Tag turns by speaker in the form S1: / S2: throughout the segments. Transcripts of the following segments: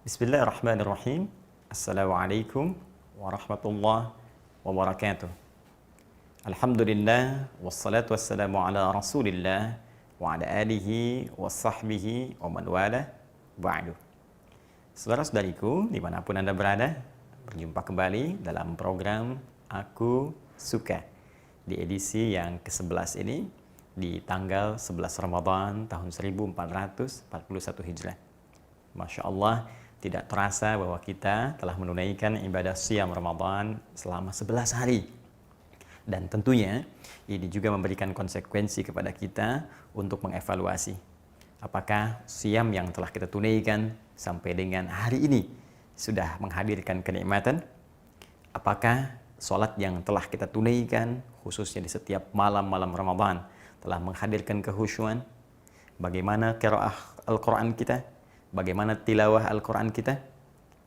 S1: Bismillahirrahmanirrahim. Assalamualaikum warahmatullahi wabarakatuh. Alhamdulillah wassalatu wassalamu ala Rasulillah wa ala alihi wa sahbihi wa man wala ba'du. Saudara-saudariku dimanapun Anda berada, berjumpa kembali dalam program Aku Suka di edisi yang ke-11 ini di tanggal 11 Ramadan tahun 1441 Hijrah. Masya Allah, tidak terasa bahwa kita telah menunaikan ibadah siam Ramadan selama 11 hari. Dan tentunya ini juga memberikan konsekuensi kepada kita untuk mengevaluasi apakah siam yang telah kita tunaikan sampai dengan hari ini sudah menghadirkan kenikmatan, apakah sholat yang telah kita tunaikan khususnya di setiap malam-malam Ramadan telah menghadirkan kehusyuan, bagaimana qiraah Al-Quran kita, bagaimana tilawah Al-Quran kita.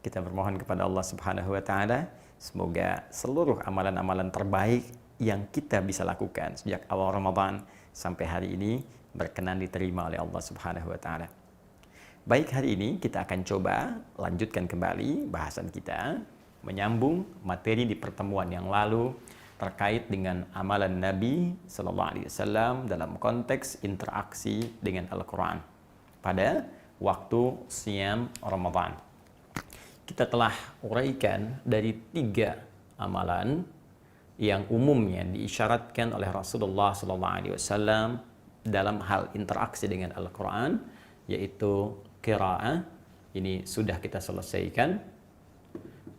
S1: Kita bermohon kepada Allah Subhanahu wa Ta'ala, semoga seluruh amalan-amalan terbaik yang kita bisa lakukan sejak awal Ramadan sampai hari ini berkenan diterima oleh Allah Subhanahu wa Ta'ala. Baik, hari ini kita akan coba lanjutkan kembali bahasan kita, menyambung materi di pertemuan yang lalu terkait dengan amalan Nabi Sallallahu Alaihi Wasallam dalam konteks interaksi dengan Al-Quran pada waktu siam Ramadan. Kita telah uraikan dari 3 amalan yang umumnya diisyaratkan oleh Rasulullah SAW dalam hal interaksi dengan Al-Quran, yaitu qiraah. Ini sudah kita selesaikan.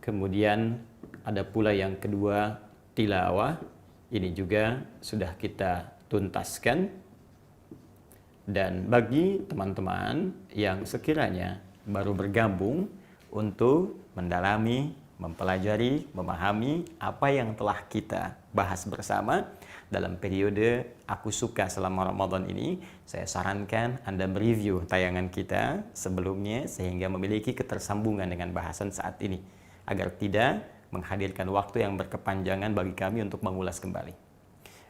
S1: Kemudian ada pula yang kedua, tilawah. Ini juga sudah kita tuntaskan. Dan bagi teman-teman yang sekiranya baru bergabung untuk mendalami, mempelajari, memahami apa yang telah kita bahas bersama dalam periode Aku Suka selama Ramadan ini, saya sarankan Anda mereview tayangan kita sebelumnya sehingga memiliki ketersambungan dengan bahasan saat ini, agar tidak menghadirkan waktu yang berkepanjangan bagi kami untuk mengulas kembali.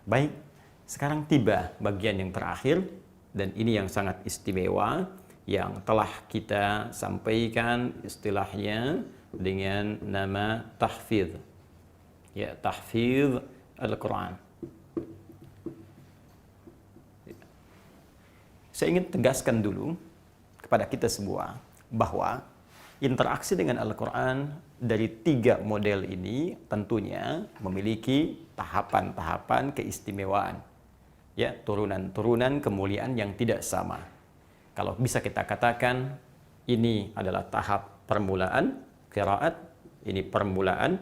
S1: Baik, sekarang tiba bagian yang terakhir, dan ini yang sangat istimewa yang telah kita sampaikan istilahnya dengan nama tahfidz. Ya, tahfidz Al-Quran. Saya ingin tegaskan dulu kepada kita semua bahwa interaksi dengan Al-Quran dari 3 model ini tentunya memiliki tahapan-tahapan keistimewaan. Ya, turunan-turunan kemuliaan yang tidak sama. Kalau bisa kita katakan ini adalah tahap permulaan qiraat, ini permulaan.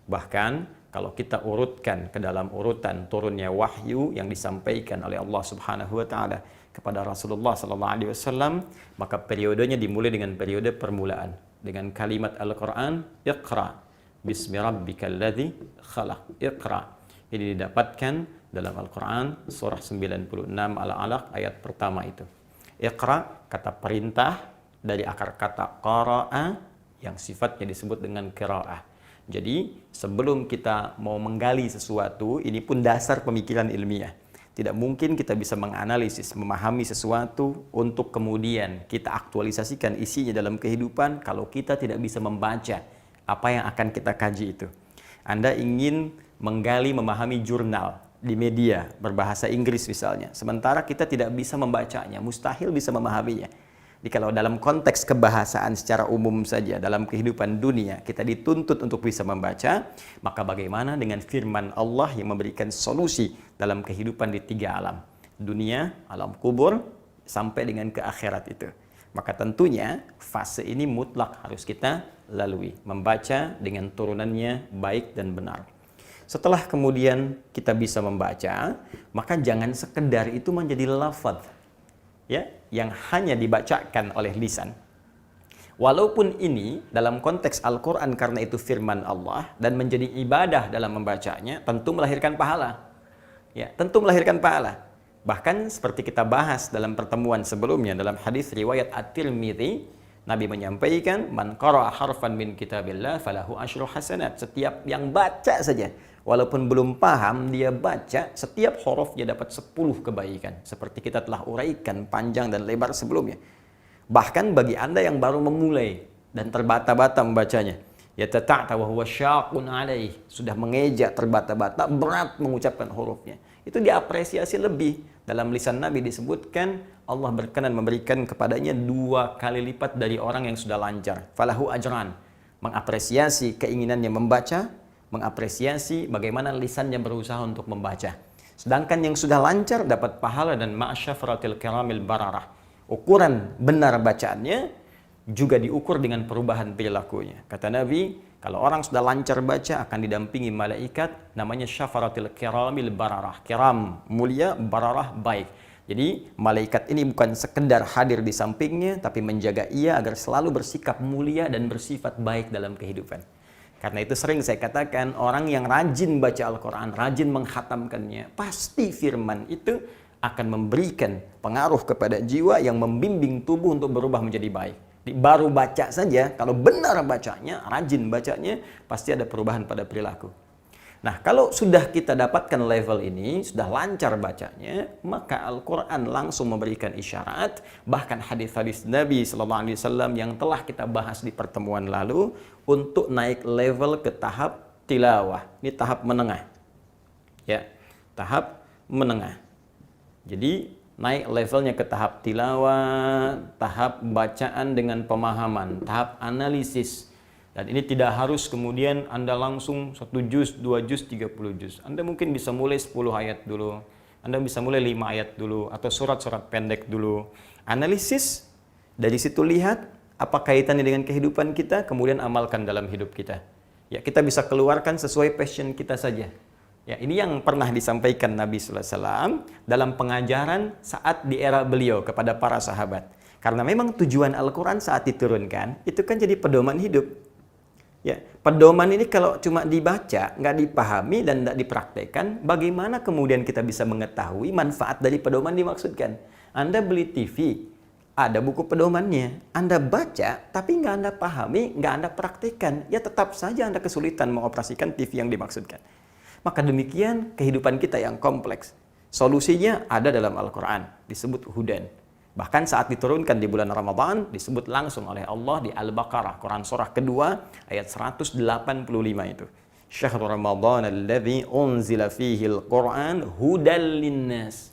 S1: Bahkan kalau kita urutkan ke dalam urutan turunnya wahyu yang disampaikan oleh Allah Subhanahu wa Ta'ala kepada Rasulullah sallallahu alaihi wasallam, maka periodenya dimulai dengan periode permulaan dengan kalimat Al-Qur'an, Iqra bismi rabbikal ladzi khalaq. Iqra. Ini didapatkan dalam Al-Quran surah 96 Al-Alaq ayat pertama itu. Iqra, kata perintah dari akar kata qara'a yang sifatnya disebut dengan qira'ah. Jadi sebelum kita mau menggali sesuatu, ini pun dasar pemikiran ilmiah. Tidak mungkin kita bisa menganalisis, memahami sesuatu untuk kemudian kita aktualisasikan isinya dalam kehidupan kalau kita tidak bisa membaca apa yang akan kita kaji itu. Anda ingin menggali, memahami jurnal di media berbahasa Inggris misalnya, sementara kita tidak bisa membacanya, mustahil bisa memahaminya. Jadi kalau dalam konteks kebahasaan secara umum saja dalam kehidupan dunia kita dituntut untuk bisa membaca, maka bagaimana dengan firman Allah yang memberikan solusi dalam kehidupan di 3 alam, dunia, alam kubur, sampai dengan ke akhirat itu. Maka tentunya fase ini mutlak harus kita lalui, membaca dengan turunannya baik dan benar. Setelah kemudian kita bisa membaca, maka jangan sekedar itu menjadi lafaz, ya, yang hanya dibacakan oleh lisan. Walaupun ini dalam konteks Al-Quran karena itu firman Allah dan menjadi ibadah dalam membacanya, tentu melahirkan pahala. Ya, tentu melahirkan pahala. Bahkan seperti kita bahas dalam pertemuan sebelumnya dalam hadis riwayat At-Tirmidzi, Nabi menyampaikan, "Man qara'a harfan min kitabillah falahu asyru hasanat." Setiap yang baca saja, walaupun belum paham, dia baca, setiap huruf dia dapat 10 kebaikan. Seperti kita telah uraikan panjang dan lebar sebelumnya. Bahkan bagi Anda yang baru memulai dan terbata-bata membacanya, yatata'ta wa huwa syaqun alaih, sudah mengeja terbata-bata, berat mengucapkan hurufnya, itu diapresiasi lebih. Dalam lisan Nabi disebutkan Allah berkenan memberikan kepadanya 2 kali lipat dari orang yang sudah lancar. Falahu ajran, mengapresiasi keinginannya membaca, mengapresiasi bagaimana lisannya berusaha untuk membaca. Sedangkan yang sudah lancar dapat pahala dan ma'asyafratil kiramil bararah. Ukuran benar bacaannya juga diukur dengan perubahan perilakunya. Kata Nabi, kalau orang sudah lancar baca akan didampingi malaikat, namanya syafaratil kiramil bararah. Kiram mulia, bararah baik. Jadi malaikat ini bukan sekedar hadir di sampingnya, tapi menjaga ia agar selalu bersikap mulia dan bersifat baik dalam kehidupan. Karena itu sering saya katakan, orang yang rajin baca Al-Quran, rajin menghatamkannya, pasti firman itu akan memberikan pengaruh kepada jiwa yang membimbing tubuh untuk berubah menjadi baik. Baru baca saja, kalau benar bacanya, rajin bacanya, pasti ada perubahan pada perilaku. Nah, kalau sudah kita dapatkan level ini, sudah lancar bacanya, maka Al-Quran langsung memberikan isyarat, bahkan hadis-hadis Nabi SAW yang telah kita bahas di pertemuan lalu, untuk naik level ke tahap tilawah. Ini tahap menengah. Ya, tahap menengah. Jadi, naik levelnya ke tahap tilawah, tahap bacaan dengan pemahaman, tahap analisis. Dan ini tidak harus kemudian Anda langsung 1 juz, 2 juz, 30 juz. Anda mungkin bisa mulai 10 ayat dulu. Anda bisa mulai 5 ayat dulu, atau surat-surat pendek dulu. Analisis, dari situ lihat apa kaitannya dengan kehidupan kita, kemudian amalkan dalam hidup kita. Ya, kita bisa keluarkan sesuai passion kita saja. Ya, ini yang pernah disampaikan Nabi SAW dalam pengajaran saat di era beliau kepada para sahabat. Karena memang tujuan Al-Quran saat diturunkan, itu kan jadi pedoman hidup. Ya, pedoman ini kalau cuma dibaca, nggak dipahami dan nggak dipraktekkan, bagaimana kemudian kita bisa mengetahui manfaat dari pedoman dimaksudkan? Anda beli TV, ada buku pedomannya. Anda baca, tapi nggak Anda pahami, nggak Anda praktekkan, ya tetap saja Anda kesulitan mengoperasikan TV yang dimaksudkan. Maka demikian kehidupan kita yang kompleks. Solusinya ada dalam Al-Quran, disebut hudan. Bahkan saat diturunkan di bulan Ramadan, disebut langsung oleh Allah di Al-Baqarah, Quran surah kedua, ayat 185 itu. Syahrul Ramadan alladzi unzila fihi al-Quran hudal linnas.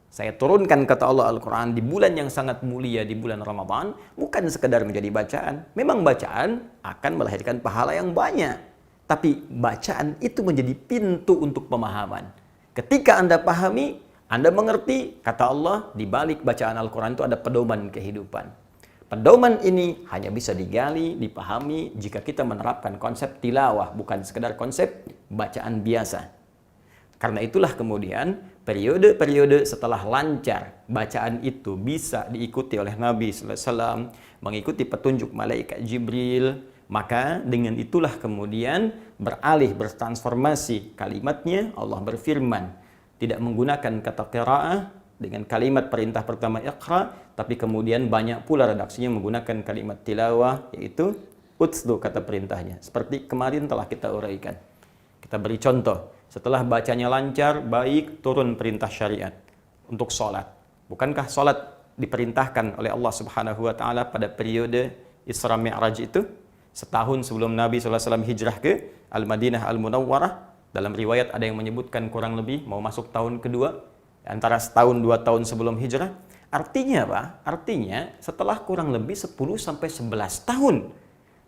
S1: Saya turunkan, kata Allah, Al-Quran di bulan yang sangat mulia, di bulan Ramadan, bukan sekedar menjadi bacaan. Memang bacaan akan melahirkan pahala yang banyak. Tapi bacaan itu menjadi pintu untuk pemahaman. Ketika Anda pahami, Anda mengerti, kata Allah, di balik bacaan Al-Quran itu ada pedoman kehidupan. Pedoman ini hanya bisa digali, dipahami jika kita menerapkan konsep tilawah, bukan sekedar konsep bacaan biasa. Karena itulah kemudian periode-periode setelah lancar bacaan itu bisa diikuti oleh Nabi SAW, mengikuti petunjuk malaikat Jibril. Maka dengan itulah kemudian beralih, bertransformasi kalimatnya. Allah berfirman, tidak menggunakan kata qira'ah dengan kalimat perintah pertama iqra, tapi kemudian banyak pula redaksinya menggunakan kalimat tilawah, yaitu utslu kata perintahnya. Seperti kemarin telah kita uraikan. Kita beri contoh, setelah bacanya lancar, baik, turun perintah syariat untuk sholat. Bukankah sholat diperintahkan oleh Allah Subhanahu wa Ta'ala pada periode Isra Mi'raj itu? Setahun sebelum Nabi SAW hijrah ke Al-Madinah Al-Munawwarah. Dalam riwayat ada yang menyebutkan kurang lebih mau masuk tahun kedua, antara setahun 2 tahun sebelum hijrah. Artinya apa? Artinya setelah kurang lebih 10-11 tahun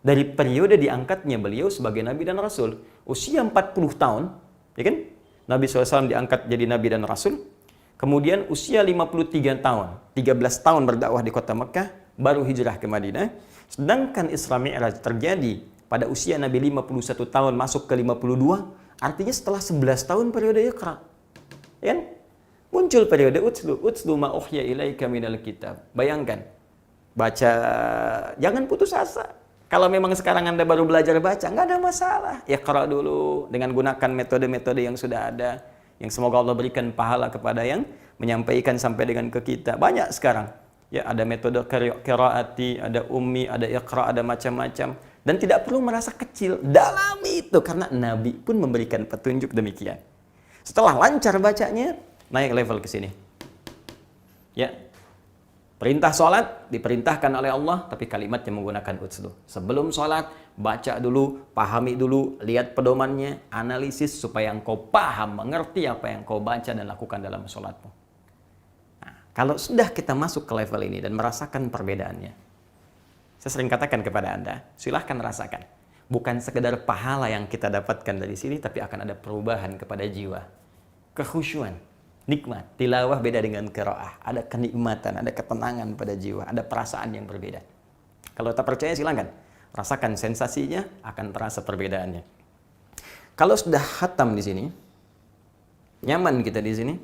S1: dari periode diangkatnya beliau sebagai Nabi dan Rasul. Usia 40 tahun, ya kan? Nabi SAW diangkat jadi Nabi dan Rasul. Kemudian usia 53 tahun, 13 tahun berdakwah di kota Mekah, baru hijrah ke Madinah. Sedangkan Isra Mi'raj terjadi pada usia Nabi 51 tahun masuk ke 52, artinya setelah 11 tahun periode Iqra. Ya kan? Muncul periode utslu ma uhya ilaika minal kitab. Bayangkan, baca, jangan putus asa. Kalau memang sekarang Anda baru belajar baca, nggak ada masalah. Iqra dulu dengan gunakan metode-metode yang sudah ada, yang semoga Allah berikan pahala kepada yang menyampaikan sampai dengan ke kita. Banyak sekarang. Ya, ada metode qiraati, ada ummi, ada iqra, ada macam-macam. Dan tidak perlu merasa kecil dalam itu, karena Nabi pun memberikan petunjuk demikian. Setelah lancar bacanya, naik level ke sini. Ya. Perintah sholat diperintahkan oleh Allah, tapi kalimatnya menggunakan utslu. Sebelum sholat, baca dulu, pahami dulu, lihat pedomannya, analisis supaya engkau paham, mengerti apa yang kau baca dan lakukan dalam sholatmu. Nah, kalau sudah kita masuk ke level ini dan merasakan perbedaannya, saya sering katakan kepada Anda, silahkan rasakan. Bukan sekedar pahala yang kita dapatkan dari sini, tapi akan ada perubahan kepada jiwa. Kekhusyuan. Nikmat, tilawah beda dengan qiraah. Ada kenikmatan, ada ketenangan pada jiwa, ada perasaan yang berbeda. Kalau tak percaya silakan, rasakan sensasinya, akan terasa perbedaannya. Kalau sudah khatam di sini, nyaman kita di sini,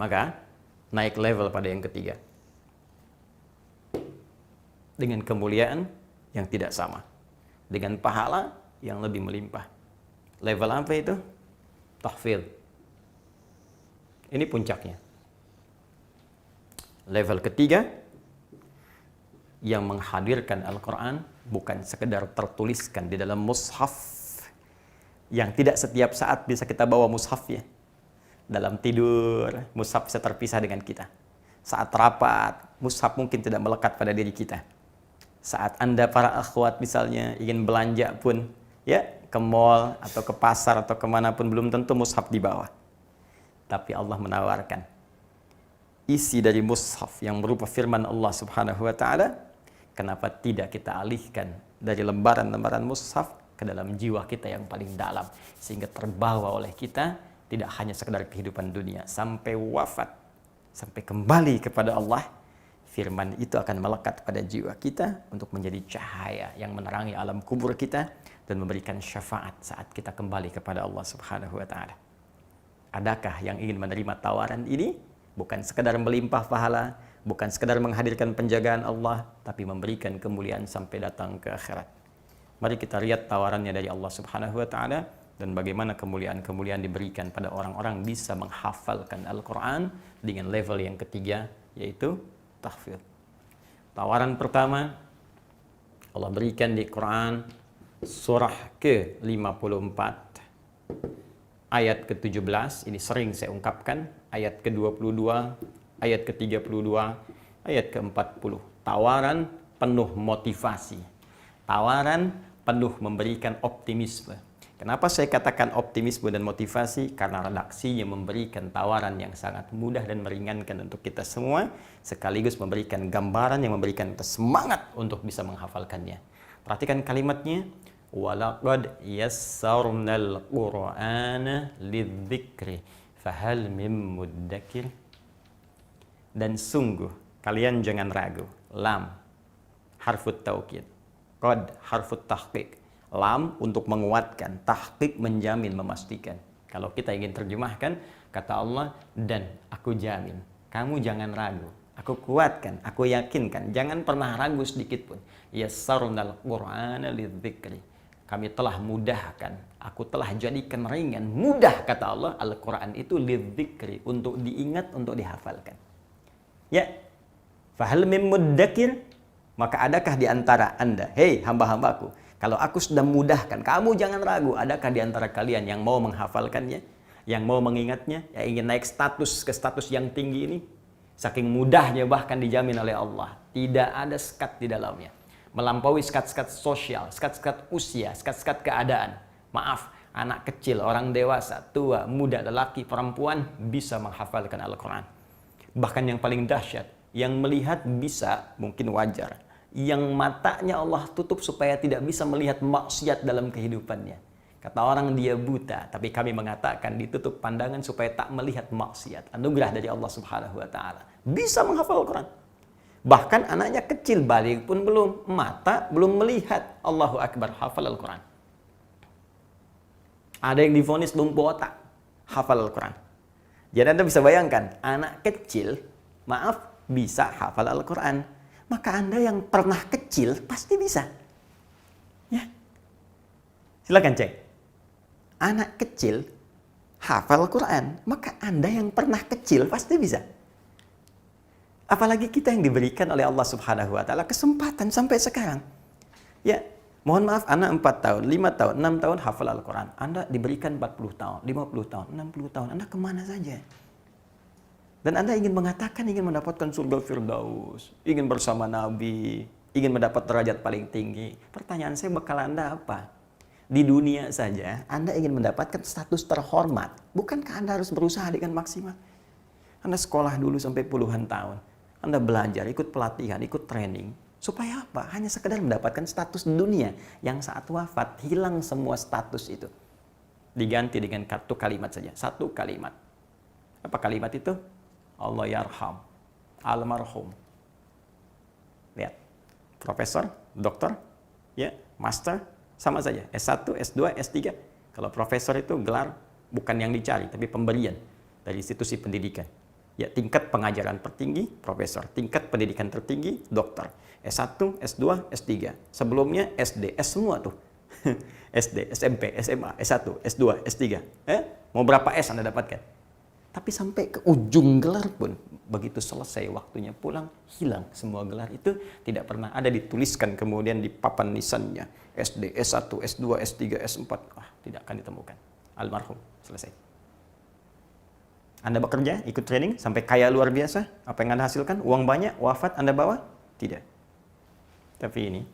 S1: maka naik level pada yang ketiga. Dengan kemuliaan yang tidak sama, dengan pahala yang lebih melimpah. Level apa itu? Tahfidz. Ini puncaknya. Level ketiga, yang menghadirkan Al-Quran bukan sekedar tertuliskan di dalam mushaf, yang tidak setiap saat bisa kita bawa mushafnya. Dalam tidur, mushaf bisa terpisah dengan kita. Saat rapat, mushaf mungkin tidak melekat pada diri kita. Saat Anda para akhwat misalnya ingin belanja pun, ya ke mall atau ke pasar atau kemanapun, belum tentu mushaf dibawa. Tapi Allah menawarkan isi dari mushaf yang berupa firman Allah Subhanahu wa taala, kenapa tidak kita alihkan dari lembaran-lembaran mushaf ke dalam jiwa kita yang paling dalam, sehingga terbawa oleh kita tidak hanya sekedar kehidupan dunia, sampai wafat, sampai kembali kepada Allah. Firman itu akan melekat pada jiwa kita untuk menjadi cahaya yang menerangi alam kubur kita dan memberikan syafaat saat kita kembali kepada Allah Subhanahu wa taala. Adakah yang ingin menerima tawaran ini? Bukan sekedar melimpah pahala, bukan sekedar menghadirkan penjagaan Allah, tapi memberikan kemuliaan sampai datang ke akhirat. Mari kita lihat tawarannya dari Allah Subhanahu wa taala dan bagaimana kemuliaan-kemuliaan diberikan pada orang-orang bisa menghafalkan Al-Quran dengan level yang ketiga, yaitu tahfidz. Tawaran pertama Allah berikan di Quran surah ke-54 ayat ke-17, ini sering saya ungkapkan, ayat ke-22, ayat ke-32, ayat ke-40. Tawaran penuh motivasi. Tawaran penuh memberikan optimisme. Kenapa saya katakan optimisme dan motivasi? Karena redaksinya memberikan tawaran yang sangat mudah dan meringankan untuk kita semua, sekaligus memberikan gambaran yang memberikan kita semangat untuk bisa menghafalkannya. Perhatikan kalimatnya. وَلَقَدْ يَسَّرْنَا الْقُرْآنَ لِلذِّكْرِ فَهَلْ مِن مُدَّكِرٍ. Dan sungguh kalian jangan ragu. Lam harfut taukid, qad harfut tahqiq. Lam untuk menguatkan, tahqiq menjamin, memastikan. Kalau kita ingin terjemahkan, kata Allah, dan aku jamin, kamu jangan ragu. Aku kuatkan, aku yakinkan, jangan pernah ragu sedikit pun. Yassarnal Qur'ana lidzikri. Kami telah mudahkan, aku telah jadikan ringan, mudah kata Allah, Al-Quran itu lidzikri, untuk diingat, untuk dihafalkan. Ya, fahal mim muddakir, maka adakah di antara Anda, hei hamba-hambaku, kalau aku sudah mudahkan, kamu jangan ragu, adakah di antara kalian yang mau menghafalkannya, yang mau mengingatnya, yang ingin naik status ke status yang tinggi ini? Saking mudahnya bahkan dijamin oleh Allah, tidak ada sekat di dalamnya. Melampaui sekat-sekat sosial, sekat-sekat usia, sekat-sekat keadaan. Maaf, anak kecil, orang dewasa, tua, muda, lelaki, perempuan bisa menghafalkan Al-Quran. Bahkan yang paling dahsyat, yang melihat bisa, mungkin wajar. Yang matanya Allah tutup supaya tidak bisa melihat maksiat dalam kehidupannya. Kata orang dia buta, tapi kami mengatakan ditutup pandangan supaya tak melihat maksiat. Anugerah dari Allah Subhanahu wa taala. Bisa menghafal Al-Quran. Bahkan anaknya kecil, balik pun belum, mata belum melihat. Allahu Akbar, hafal Al-Quran. Ada yang divonis lumpuh otak, hafal Al-Quran. Jadi Anda bisa bayangkan, anak kecil, maaf, bisa hafal Al-Quran. Maka Anda yang pernah kecil, pasti bisa. Ya. Silakan cek. Anak kecil, hafal Quran, maka Anda yang pernah kecil pasti bisa. Apalagi kita yang diberikan oleh Allah Subhanahu wa taala kesempatan sampai sekarang. Ya, mohon maaf, anak 4 tahun, 5 tahun, 6 tahun hafal Al-Quran. Anda diberikan 40 tahun, 50 tahun, 60 tahun. Anda kemana saja? Dan Anda ingin mengatakan ingin mendapatkan surga Firdaus, ingin bersama Nabi, ingin mendapat derajat paling tinggi. Pertanyaan saya, bekal Anda apa? Di dunia saja, Anda ingin mendapatkan status terhormat. Bukankah Anda harus berusaha dengan maksimal? Anda sekolah dulu sampai puluhan tahun. Anda belajar, ikut pelatihan, ikut training. Supaya apa? Hanya sekedar mendapatkan status dunia. Yang saat wafat, hilang semua status itu. Diganti dengan satu kalimat saja. Satu kalimat. Apa kalimat itu? Allah yarham. Almarhum. Lihat. Profesor, dokter, ya, master, sama saja. S1, S2, S3. Kalau profesor itu gelar bukan yang dicari, tapi pemberian dari institusi pendidikan. Ya, tingkat pengajaran tertinggi, profesor. Tingkat pendidikan tertinggi, dokter. S1, S2, S3. Sebelumnya SD, S semua tuh. SD, SMP, SMA, S1, S2, S3. Mau berapa S Anda dapatkan? Tapi sampai ke ujung gelar pun, begitu selesai waktunya pulang, hilang semua gelar itu, tidak pernah ada dituliskan kemudian di papan nisannya. SD, S1, S2, S3, S4. Tidak akan ditemukan. Almarhum, selesai. Anda bekerja, ikut training, sampai kaya luar biasa. Apa yang Anda hasilkan? Uang banyak, wafat Anda bawa? Tidak. Tapi ini,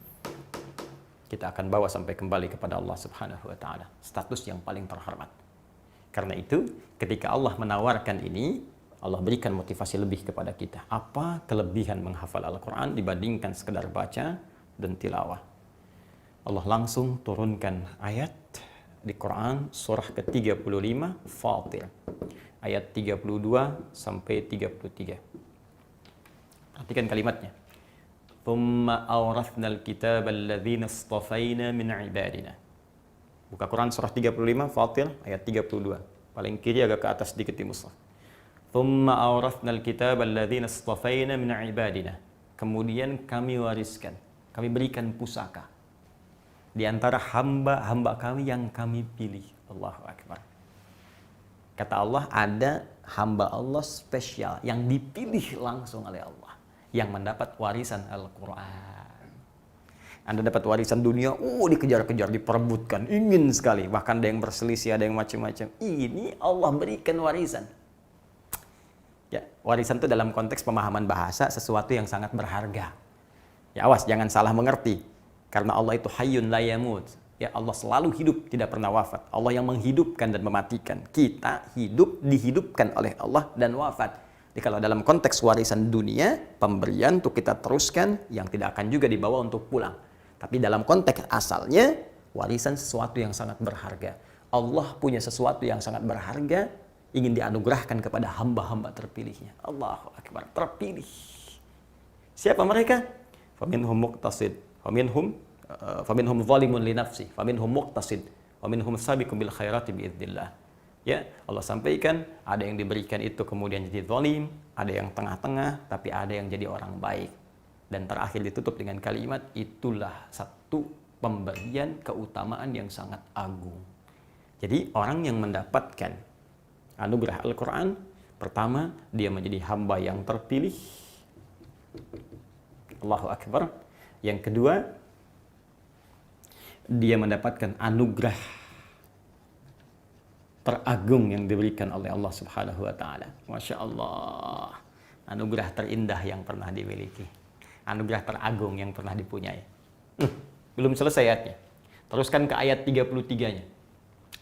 S1: kita akan bawa sampai kembali kepada Allah Subhanahu wa ta'ala. Status yang paling terhormat. Karena itu, ketika Allah menawarkan ini, Allah berikan motivasi lebih kepada kita. Apa kelebihan menghafal Al-Quran dibandingkan sekedar baca dan tilawah? Allah langsung turunkan ayat di Quran surah ke-35 Fatir. Ayat 32 sampai 33. Perhatikan kalimatnya. Thumma awrathnal kitaba alladhina istafayna min ibadina. Buka Quran surah 35 Fatir ayat 32. Paling kiri agak ke atas sedikit di mushaf. Thumma awrathnal kitaba alladhina istafayna min ibadina. Kemudian kami wariskan, kami berikan pusaka di antara hamba-hamba kami yang kami pilih. Allahu Akbar. Kata Allah, ada hamba Allah spesial yang dipilih langsung oleh Allah yang mendapat warisan Al-Quran. Anda dapat warisan dunia, dikejar-kejar, diperebutkan, ingin sekali. Bahkan ada yang berselisih, ada yang macam-macam. Ini Allah berikan warisan. Ya, warisan itu dalam konteks pemahaman bahasa sesuatu yang sangat berharga. Ya, awas, jangan salah mengerti. Karena Allah itu hayyun la yamut. Ya, Allah selalu hidup, tidak pernah wafat. Allah yang menghidupkan dan mematikan. Kita hidup, dihidupkan oleh Allah dan wafat. Jadi kalau dalam konteks warisan dunia, pemberian untuk kita teruskan yang tidak akan juga dibawa untuk pulang. Tapi dalam konteks asalnya, warisan sesuatu yang sangat berharga. Allah punya sesuatu yang sangat berharga, ingin dianugerahkan kepada hamba-hamba terpilihnya. Allahu Akbar, terpilih. Siapa mereka? Faminhum muqtasid, faminhum zalimun li nafsi, faminhum muqtasid, faminhum sabiqun bil khairati biidznillah. Ya, Allah sampaikan, ada yang diberikan itu kemudian jadi zalim, ada yang tengah-tengah, tapi ada yang jadi orang baik. Dan terakhir ditutup dengan kalimat, itulah satu pemberian keutamaan yang sangat agung. Jadi orang yang mendapatkan anugerah Al-Quran, pertama, dia menjadi hamba yang terpilih. Allahu Akbar. Yang kedua, dia mendapatkan anugerah teragung yang diberikan oleh Allah Subhanahu wa ta'ala. Masya Allah. Anugerah terindah yang pernah dimiliki. Anugerah teragung yang pernah dipunyai. Belum selesai ayatnya. Teruskan ke ayat 33-nya.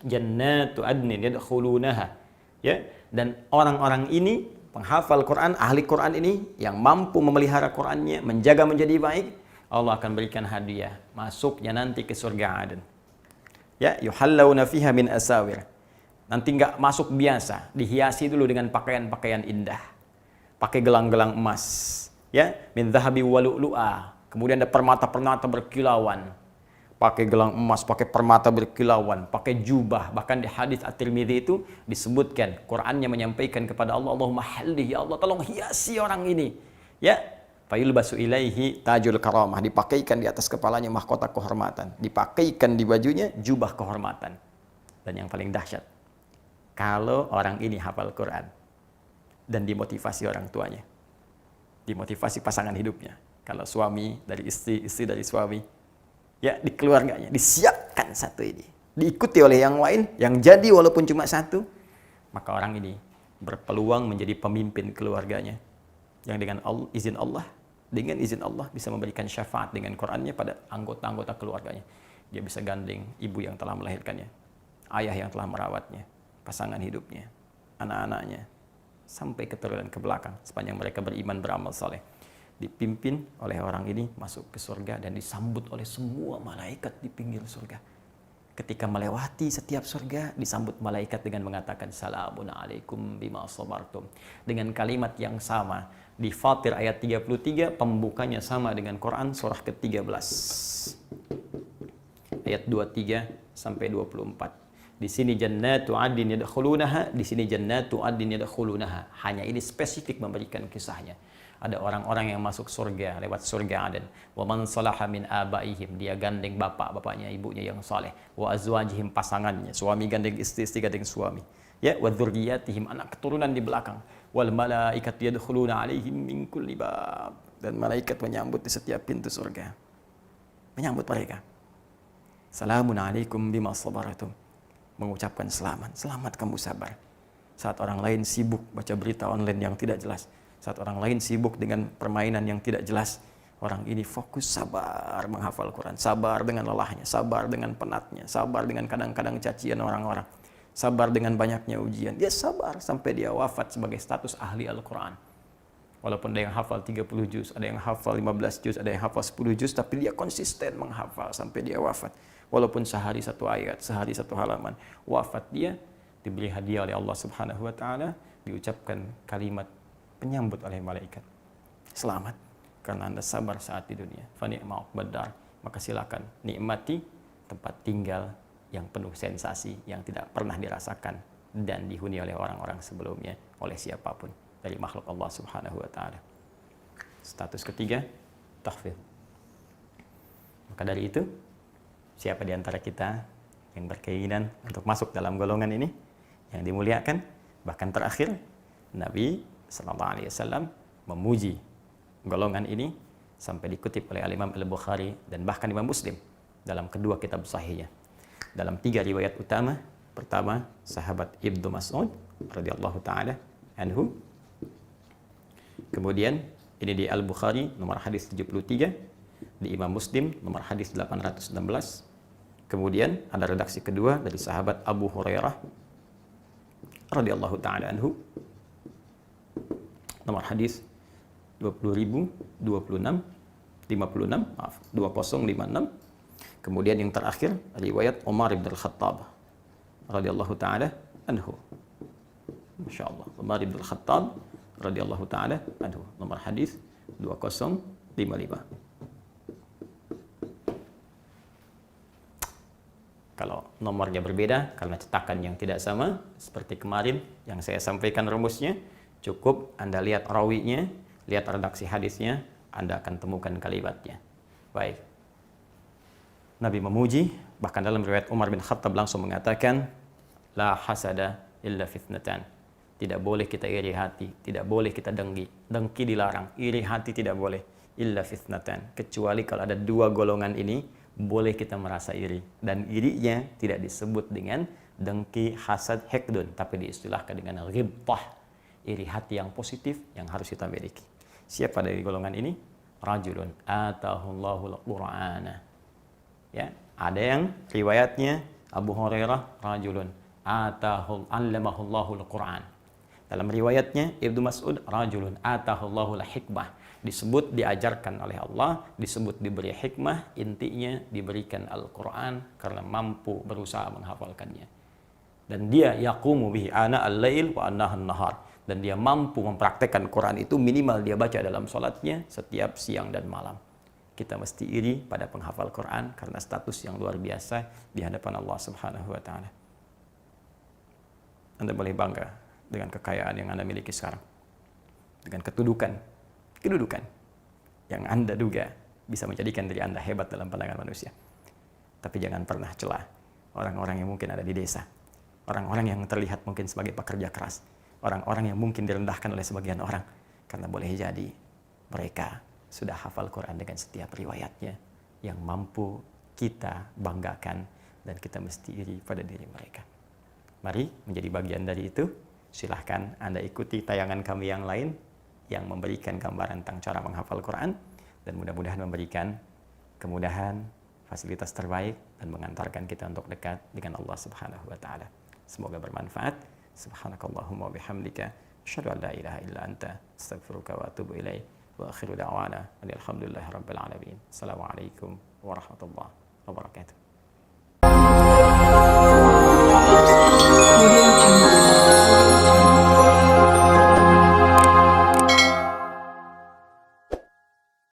S1: Jannatu adnin yadkhulunaha. Ya, dan orang-orang ini, penghafal Quran, ahli Quran ini yang mampu memelihara Qurannya, menjaga menjadi baik, Allah akan berikan hadiah masuknya nanti ke surga Aden. Ya, yuhallawna fiha min asawir. Nanti enggak masuk biasa, dihiasi dulu dengan pakaian-pakaian indah. Pakai gelang-gelang emas. Ya, min dhahabi wa lu'lu'a. Kemudian ada permata-permata berkilauan. Pakai gelang emas, pakai permata berkilauan, pakai jubah. Bahkan di hadis At-Tirmidzi itu disebutkan, Qur'annya menyampaikan kepada Allah, Allahumma halli, ya Allah tolong hiasi orang ini. Ya, fayulbasu ilaihi tajul karamah, dipakaikan di atas kepalanya mahkota kehormatan, dipakaikan di bajunya jubah kehormatan. Dan yang paling dahsyat, Kalau orang ini hafal Quran dan dimotivasi orang tuanya, dimotivasi pasangan hidupnya. Kalau suami dari istri, istri dari suami, ya di keluarganya disiapkan satu ini, diikuti oleh yang lain, yang jadi walaupun cuma satu, maka orang ini berpeluang menjadi pemimpin keluarganya yang dengan izin Allah bisa memberikan syafaat dengan Qurannya pada anggota-anggota keluarganya. Dia bisa gandeng ibu yang telah melahirkannya, ayah yang telah merawatnya, pasangan hidupnya, anak-anaknya, sampai keturunan ke belakang sepanjang mereka beriman beramal saleh. Dipimpin oleh orang ini masuk ke surga dan disambut oleh semua malaikat di pinggir surga. Ketika melewati setiap surga, disambut malaikat dengan mengatakan salamun alaikum bima sabartum. Dengan kalimat yang sama. Di Fatir ayat 33, pembukanya sama dengan Quran surah ke-13. Ayat 23 sampai 24. Di sini jannatu adin yadkhulunaha, di sini jannatu adin yadkhulunaha. Hanya ini spesifik memberikan kisahnya. Ada orang-orang yang masuk surga lewat surga Aden. Wa man salaha min abaihim, dia gandeng bapak-bapaknya, ibunya yang saleh. Wa azwajihim, pasangannya, suami gandeng istri, istri gandeng suami. Ya, wa dzurriyyatihim, anak keturunan di belakang. Wal malaikatu yadkhuluna alaihim min kulli bab, dan malaikat menyambut di setiap pintu surga. Menyambut mereka. Salamun alaikum bima sabartum. Mengucapkan selamat, selamat kamu sabar. Saat orang lain sibuk baca berita online yang tidak jelas, saat orang lain sibuk dengan permainan yang tidak jelas, orang ini fokus sabar menghafal Quran, sabar dengan lelahnya, sabar dengan penatnya, sabar dengan kadang-kadang cacian orang-orang, sabar dengan banyaknya ujian. Dia sabar sampai dia wafat sebagai status ahli Al-Quran. Walaupun ada yang hafal 30 juz, ada yang hafal 15 juz, ada yang hafal 10 juz, tapi dia konsisten menghafal sampai dia wafat. Walaupun sehari satu ayat, sehari satu halaman, wafat dia diberi hadiah oleh Allah Subhanahu wa taala, diucapkan kalimat penyambut oleh malaikat. Selamat karena Anda sabar saat di dunia. Fa ni'ma uqbad dar. Maka silakan nikmati tempat tinggal yang penuh sensasi yang tidak pernah dirasakan dan dihuni oleh orang-orang sebelumnya, oleh siapapun dari makhluk Allah Subhanahu wa taala. Status ketiga, tahfidz. Maka dari itu, siapa di antara kita yang berkeinginan untuk masuk dalam golongan ini yang dimuliakan? Bahkan terakhir Nabi Sallallahu Alaihi Wasallam memuji golongan ini sampai dikutip oleh Imam Al-Bukhari dan bahkan Imam Muslim dalam kedua kitab sahihnya. Dalam 3 riwayat utama, pertama sahabat Ibnu Mas'ud radhiyallahu taala anhu. Kemudian ini di Al-Bukhari nomor hadis 73, di Imam Muslim nomor hadis 816. Kemudian ada redaksi kedua dari sahabat Abu Hurairah radhiyallahu taala anhu, nomor hadis 20.026, 2056. Kemudian yang terakhir riwayat Umar bin Al-Khattab radhiyallahu taala anhu. Masyaallah, Umar bin Al-Khattab radhiyallahu taala anhu, nomor hadis 2055. Kalau nomornya berbeda karena cetakan yang tidak sama, seperti kemarin yang saya sampaikan rumusnya, cukup Anda lihat rawinya, lihat redaksi hadisnya, Anda akan temukan kalimatnya. Baik. Nabi memuji, bahkan dalam riwayat Umar bin Khattab langsung mengatakan, la hasada illa fitnatan. Tidak boleh kita iri hati, tidak boleh kita dengki. Dengki dilarang, iri hati tidak boleh. Illa fitnatan. Kecuali kalau ada dua golongan ini, boleh kita merasa iri. Dan irinya tidak disebut dengan dengki, hasad, hekdun, tapi diistilahkan dengan ghibtah. Iri hati yang positif yang harus kita miliki. Siapa dari golongan ini? Rajulun atahullahul Qur'ana. Ya, ada yang riwayatnya Abu Hurairah, rajulun allamahullahul Qur'an. Dalam riwayatnya Ibnu Mas'ud, rajulun atahullahul hikmah. Disebut diajarkan oleh Allah, disebut diberi hikmah, intinya diberikan Al-Qur'an karena mampu berusaha menghafalkannya. Dan dia yaqumu bihi ana al-lail wa ana an-nahar. Dan dia mampu mempraktekkan Quran itu minimal dia baca dalam sholatnya setiap siang dan malam. Kita mesti iri pada penghafal Quran karena status yang luar biasa di hadapan Allah Subhanahu wa taala. Anda boleh bangga dengan kekayaan yang Anda miliki sekarang. Dengan kedudukan yang Anda duga bisa menjadikan diri Anda hebat dalam pandangan manusia. Tapi jangan pernah celah orang-orang yang mungkin ada di desa, orang-orang yang terlihat mungkin sebagai pekerja keras, orang-orang yang mungkin direndahkan oleh sebagian orang, karena boleh jadi mereka sudah hafal Quran dengan setiap riwayatnya yang mampu kita banggakan dan kita mesti iri pada diri mereka. Mari menjadi bagian dari itu. Silahkan Anda ikuti tayangan kami yang lain yang memberikan gambaran tentang cara menghafal Quran dan mudah-mudahan memberikan kemudahan, fasilitas terbaik dan mengantarkan kita untuk dekat dengan Allah Subhanahu wa taala. Semoga bermanfaat. Subhanakallahumma wa bihamdika asyhadu an la ilaha illa anta astaghfiruka wa atubu ilaik. Wa akhiru da'wana alhamdulillahirabbil alamin. Assalamualaikum warahmatullahi wabarakatuh.